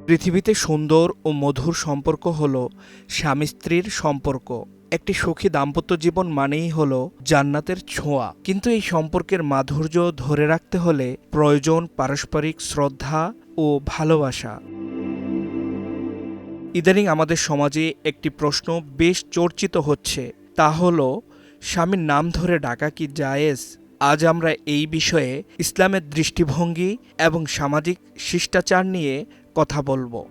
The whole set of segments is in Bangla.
পৃথিবীতে সুন্দর ও মধুর সম্পর্ক হল স্বামী স্ত্রীর সম্পর্ক। একটি সুখী দাম্পত্য জীবন মানেই হল জান্নাতের ছোঁয়া। কিন্তু এই সম্পর্কের মাধুর্য ধরে রাখতে হলে প্রয়োজন পারস্পরিক শ্রদ্ধা ও ভালোবাসা। ইদানিং আমাদের সমাজে একটি প্রশ্ন বেশ চর্চিত হচ্ছে, তা হল স্বামীর নাম ধরে ডাকা কি জায়েজ? আজ আমরা এই বিষয়ে ইসলামের দৃষ্টিভঙ্গি এবং সামাজিক শিষ্টাচার নিয়ে কথা বলবো।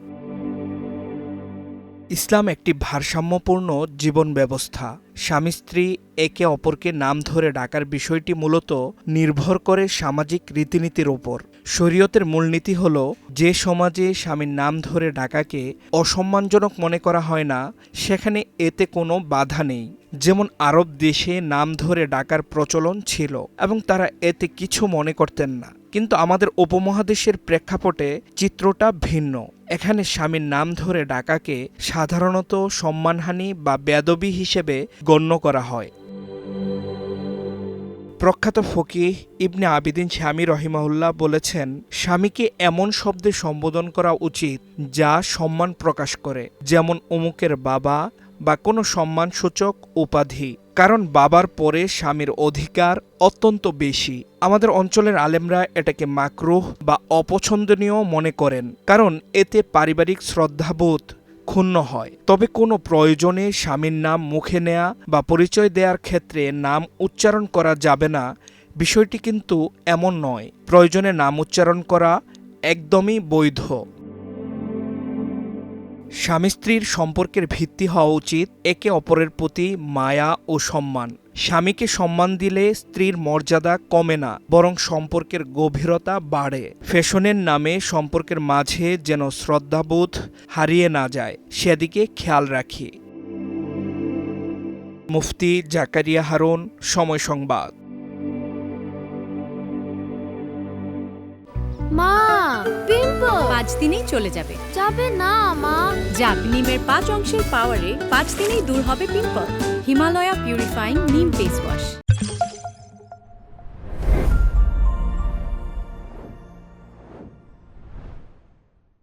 ইসলাম একটি ভারসাম্যপূর্ণ জীবন ব্যবস্থা। স্বামী স্ত্রী একে অপরকে নাম ধরে ডাকার বিষয়টি মূলত নির্ভর করে সামাজিক রীতিনীতির ওপর। শরীয়তের মূলনীতি হল, যে সমাজে স্বামীর নাম ধরে ডাকাকে অসম্মানজনক মনে করা হয় না, সেখানে এতে কোনো বাধা নেই। যেমন আরব দেশে নাম ধরে ডাকার প্রচলন ছিল এবং তারা এতে কিছু মনে করতেন না। কিন্তু আমাদের উপমহাদেশের প্রেক্ষাপটে চিত্রটা ভিন্ন। এখানে স্বামীর নাম ধরে ডাকাকে সাধারণত সম্মানহানি বা বেয়াদবি হিসেবে গণ্য করা হয়। প্রখ্যাত ফকিহ ইবনে আবিদিন শামী রহিমাহুল্লাহ বলেছেন, স্বামীকে এমন শব্দে সম্বোধন করা উচিত যা সম্মান প্রকাশ করে, যেমন অমুকের বাবা বা কোনো সম্মানসূচক উপাধি। কারণ বাবার পরে স্বামীর অধিকার অত্যন্ত বেশি। আমাদের অঞ্চলের আলেমরা এটাকে মাকরুহ বা অপছন্দনীয় মনে করেন, কারণ এতে পারিবারিক শ্রদ্ধাবোধ ক্ষুণ্ণ হয়। তবে কোনো প্রয়োজনে স্বামীর নাম মুখে নেয়া বা পরিচয় দেওয়ার ক্ষেত্রে নাম উচ্চারণ করা যাবে না, বিষয়টি কিন্তু এমন নয়। প্রয়োজনে নাম উচ্চারণ করা একদমই বৈধ। স্বামী স্ত্রীর সম্পর্কের ভিত্তি হওয়া উচিত একে অপরের প্রতি মায়া ও সম্মান। স্বামীকে সম্মান দিলে স্ত্রীর মর্যাদা কমে না, বরং সম্পর্কের গভীরতা বাড়ে। ফ্যাশনের নামে সম্পর্কের মাঝে যেন শ্রদ্ধাবোধ হারিয়ে না যায়, সেদিকে খেয়াল রাখি। মুফতি জাকারিয়া হারুন, সময় সংবাদ। মা, পিম্পল 5 দিনেই চলে যাবে। যাবে না মা। যাক, নিমের 5 অংশের পাওয়ারে 5 দিনেই দূর হবে পিম্পল। হিমালয়া পিউরিফাইং নিম ফেস ওয়াশ।